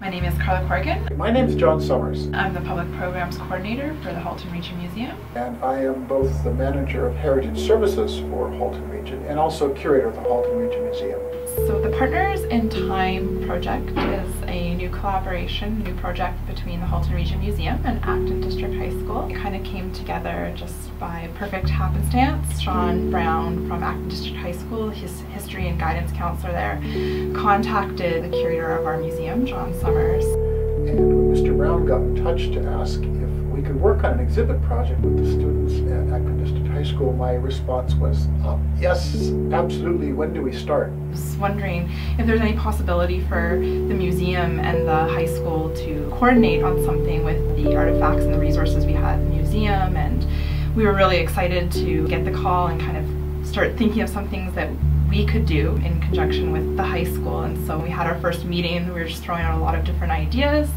My name is Carla Corrigan. My name is John Summers. I'm the Public Programs Coordinator for the Halton Regional Museum. And I am both the Manager of Heritage Services for Halton Region and also Curator of the Halton Region Museum. So the Partners in Time project is a new collaboration, new project between the Halton Regional Museum and Acton District High School. It kind of came together just by perfect happenstance. Sean Brown from Acton District High School, his history and guidance counselor there, contacted the curator of our museum, John Summers. And when Mr. Brown got in touch to ask if we could work on an exhibit project with the students at Acton District High School, my response was, yes, absolutely, when do we start? I was wondering if there's any possibility for the museum and the high school to coordinate on something with the artifacts and the resources we had in the museum, and we were really excited to get the call and kind of start thinking of some things that we could do in conjunction with the high school. And so we had our first meeting. We were just throwing out a lot of different ideas,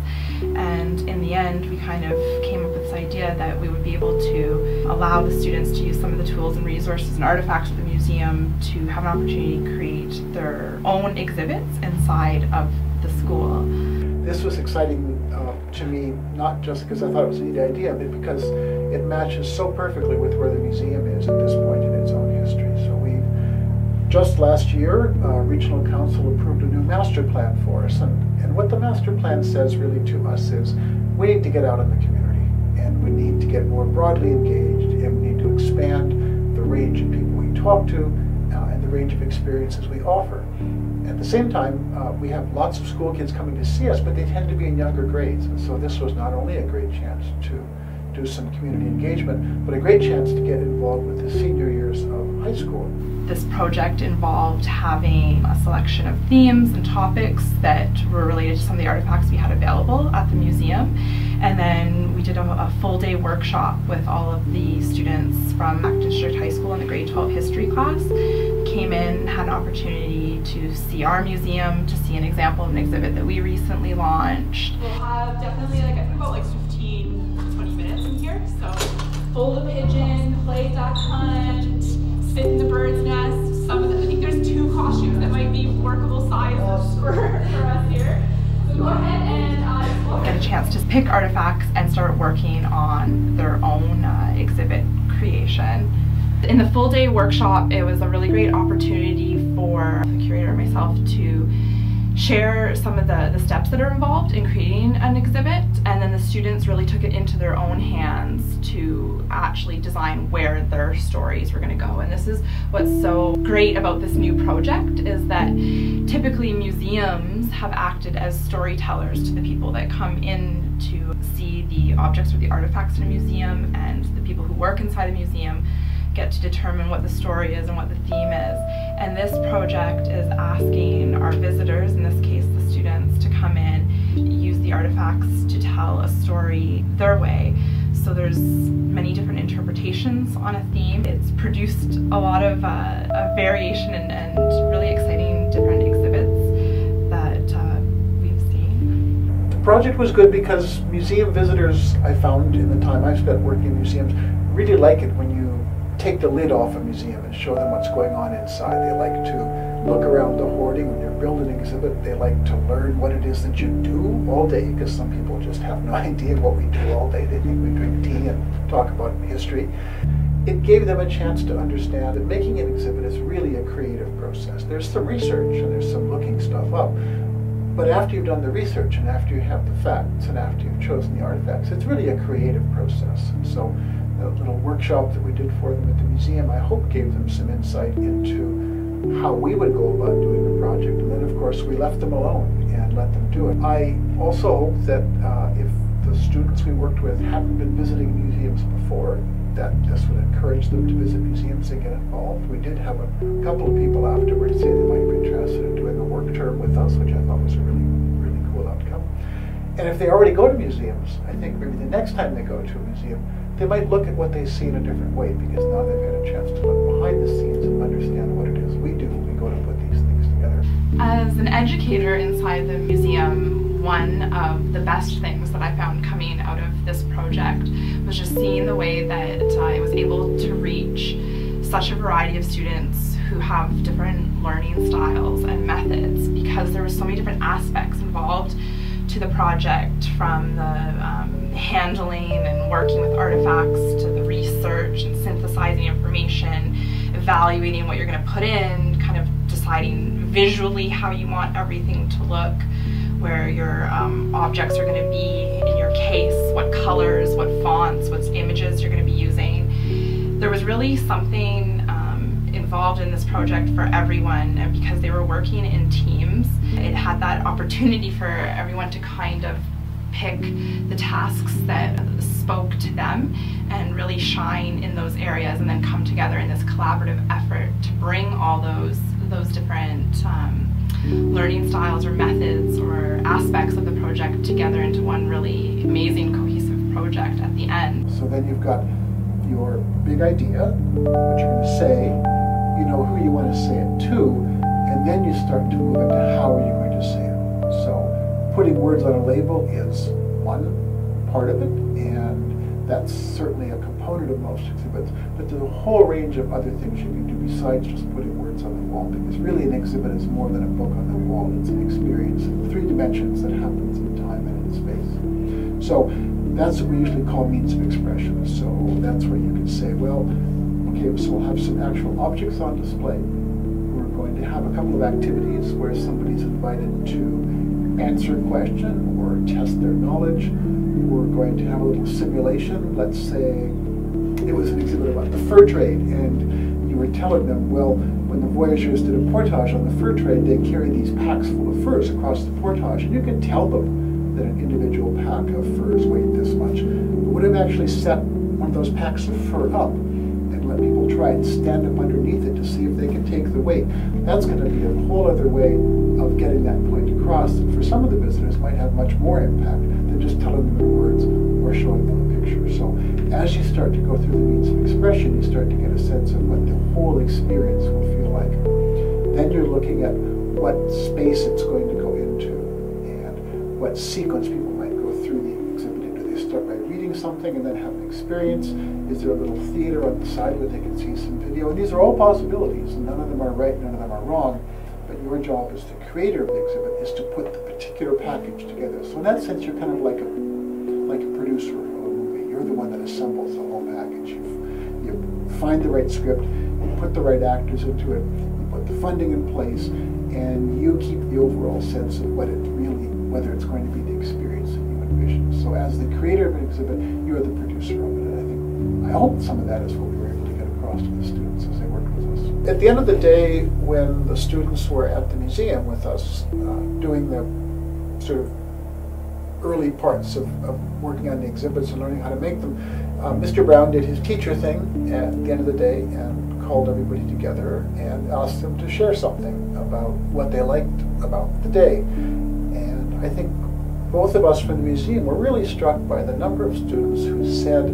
and in the end we kind of came up with this idea that we would be able to allow the students to use some of the tools and resources and artifacts of the museum to have an opportunity to create their own exhibits inside of the school. This was exciting to me, not just because I thought it was a neat idea, but because it matches so perfectly with where the museum is at this point in its own history. So just last year, Regional Council approved a new master plan for us, and what the master plan says really to us is we need to get out in the community, and we need to get more broadly engaged, and we need to expand the range of people we talk to and the range of experiences we offer. At the same time, we have lots of school kids coming to see us, but they tend to be in younger grades, and so this was not only a great chance to do some community engagement, but a great chance to get involved with the senior years of high school. This project involved having a selection of themes and topics that were related to some of the artifacts we had available at the museum, and then we did a full day workshop with all of the students from Acton District High School in the grade 12 history class. Came in, had an opportunity to see our museum, to see an example of an exhibit that we recently launched. We'll have definitely I think about 15-20 minutes in here. So fold a pigeon, play duck hunt, sit in the bird's nest. I think there's 2 costumes that might be workable sizes for us here. So go ahead and get a chance to pick artifacts and start working on their own exhibit creation. In the full day workshop, it was a really great opportunity for the curator and myself to share some of the steps that are involved in creating an exhibit, and then the students really took it into their own hands to actually design where their stories were going to go. And this is what's so great about this new project, is that typically museums have acted as storytellers to the people that come in to see the objects or the artifacts in a museum, and the people who work inside a museum get to determine what the story is and what the theme is. And this project is asking our visitors, in this case the students, to come in, use the artifacts to tell a story their way. So there's many different interpretations on a theme. It's produced a lot of variation and really exciting different exhibits that we've seen. The project was good because museum visitors, I found in the time I've spent working in museums, really like it when you take the lid off a museum and show them what's going on inside. They like to look around the hoarding when you're building an exhibit. They like to learn what it is that you do all day, because some people just have no idea what we do all day. They think we drink tea and talk about history. It gave them a chance to understand that making an exhibit is really a creative process. There's some research and there's some looking stuff up, but after you've done the research and after you have the facts and after you've chosen the artifacts, it's really a creative process. And so the little workshop that we did for them at the museum, I hope gave them some insight into how we would go about doing the project. And then of course we left them alone and let them do it. I also hope that if the students we worked with hadn't been visiting museums before, that this would encourage them to visit museums and get involved. We did have a couple of people afterwards say they might be interested in doing a work term with us, which I thought was a really, really cool outcome. And if they already go to museums, I think maybe the next time they go to a museum, they might look at what they see in a different way, because now they've got a chance to look behind the scenes and understand what it is we do when we go to put these things together. As an educator inside the museum, one of the best things that I found coming out of this project was just seeing the way that I was able to reach such a variety of students who have different learning styles and methods, because there were so many different aspects involved to the project, from the handling and working with artifacts to the research and synthesizing information, evaluating what you're going to put in, kind of deciding visually how you want everything to look, where your objects are going to be in your case, what colors, what fonts, what images you're going to be using. There was really something involved in this project for everyone, and because they were working in teams, it had that opportunity for everyone to kind of pick the tasks that spoke to them and really shine in those areas, and then come together in this collaborative effort to bring all those different learning styles or methods or aspects of the project together into one really amazing cohesive project at the end. So then you've got your big idea, what you're going to say, you know who you want to say it to, and then you start to move into how are you going to say it. So putting words on a label is one part of it, and that's certainly a component of most exhibits, but there's a whole range of other things you can do besides just putting words on the wall, because really an exhibit is more than a book on the wall. It's an experience in 3 dimensions that happens in time and in space. So that's what we usually call means of expression. So that's where you can say, well, okay, so we'll have some actual objects on display. We're going to have a couple of activities where somebody's invited to answer a question or test their knowledge. We're going to have a little simulation. Let's say it was an exhibit about the fur trade, and you were telling them, well, when the voyageurs did a portage on the fur trade, they carry these packs full of furs across the portage, and you can tell them that an individual pack of furs weighed this much. But would have actually set one of those packs of fur up and let people try and stand up underneath it to see if they can take the weight. That's going to be a whole other way of getting that point across, and for some of the visitors might have much more impact than just telling them in words or showing them a picture. So as you start to go through the means of expression, you start to get a sense of what the whole experience will feel like. Then you're looking at what space it's going to go into and what sequence people might go through the exhibit into. They start by reading something and then have an experience. Is there a little theater on the side where they can see some video? And these are all possibilities, and none of them are right, none of them are wrong. But your job as the creator of the exhibit is to put the particular package together. So in that sense, you're kind of like a producer of a movie. You're the one that assembles the whole package. You find the right script, you put the right actors into it, you put the funding in place, and you keep the overall sense of what it really, whether it's going to be the experience that you envision. So as the creator of an exhibit, you're the producer of it. And I hope some of that is what we were able to get across to the students as they worked with us. At the end of the day, when the students were at the museum with us, doing the sort of early parts of working on the exhibits and learning how to make them, Mr. Brown did his teacher thing at the end of the day and called everybody together and asked them to share something about what they liked about the day. And I think both of us from the museum were really struck by the number of students who said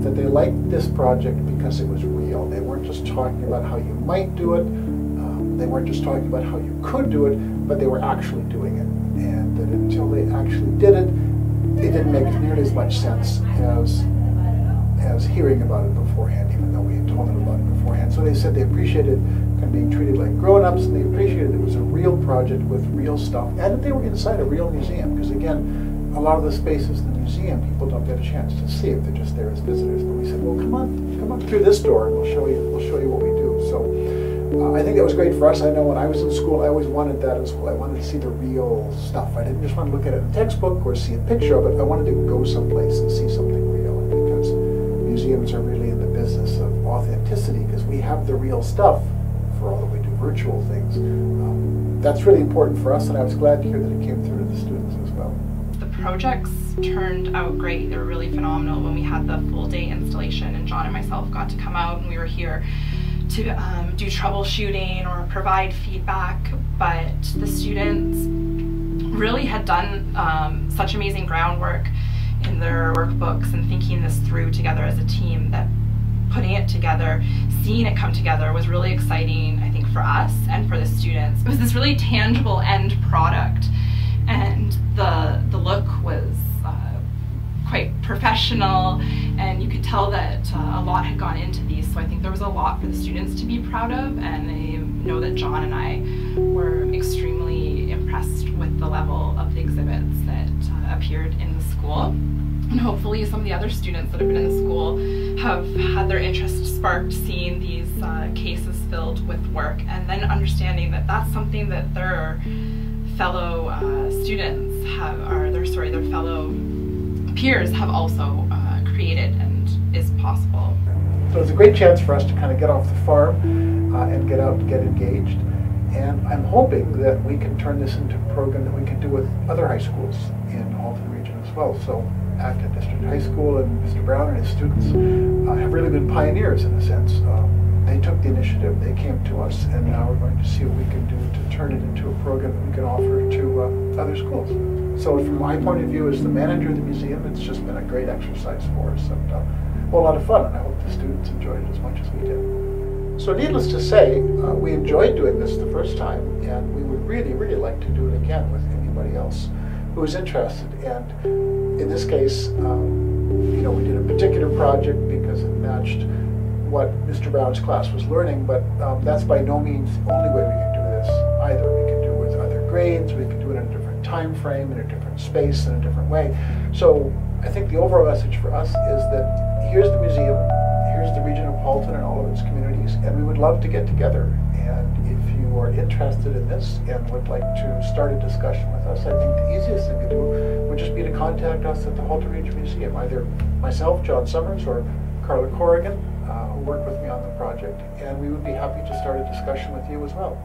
that they liked this project because it was real. They weren't just talking about how you might do it, they weren't just talking about how you could do it, but they were actually doing it. And that until they actually did it, it didn't make nearly as much sense as hearing about it beforehand, even though we had told them about it beforehand. So they said they appreciated kind of being treated like grown-ups, and they appreciated it was a real project with real stuff, and that they were inside a real museum, because again, a lot of the spaces in the museum people don't get a chance to see if they're just there as visitors. But we said, well, come on through this door, and we'll show you what we do. So I think that was great for us. I know when I was in school, I always wanted that as well. I wanted to see the real stuff. I didn't just want to look at it in a textbook or see a picture of it. I wanted to go someplace and see something real. And because museums are really in the business of authenticity, because we have the real stuff for all that we do virtual things, that's really important for us, and I was glad to hear that it came through to the students as well. The projects turned out great. They were really phenomenal when we had the full day installation, and John and myself got to come out and we were here to do troubleshooting or provide feedback, but the students really had done such amazing groundwork in their workbooks and thinking this through together as a team that putting it together, seeing it come together was really exciting, I think, for us and for the students. It was this really tangible end product, and the look was quite professional, and you could tell that a lot had gone into these, so I think there was a lot for the students to be proud of, and I know that John and I were extremely impressed with the level of the exhibits that appeared in the school. And hopefully some of the other students that have been in the school have had their interest sparked seeing these cases filled with work, and then understanding that that's something that their fellow students have, or their fellow peers have also created and is possible. So it's a great chance for us to kind of get off the farm and get out and get engaged. And I'm hoping that we can turn this into a program that we can do with other high schools in Halton Region as well. So Acton District High School and Mr. Brown and his students have really been pioneers in a sense. They took the initiative, they came to us, and now we're going to see what we can do to turn it into a program that we can offer to other schools. So from my point of view as the manager of the museum, it's just been a great exercise for us and a whole lot of fun, and I hope the students enjoyed it as much as we did. So needless to say, we enjoyed doing this the first time, and we would really, really like to do it again with anybody else who is interested. And in this case, you know, we did a particular project because it matched what Mr. Brown's class was learning, but that's by no means the only way we can do this either. We can do it with other grades, we can do it in a different time frame, in a different space, in a different way. So I think the overall message for us is that here's the museum, here's the region of Halton and all of its communities, and we would love to get together. And if you are interested in this and would like to start a discussion with us, I think the easiest thing to do would just be to contact us at the Halton Regional Museum, either myself, John Summers, or Carla Corrigan, who worked with me on the project, and we would be happy to start a discussion with you as well.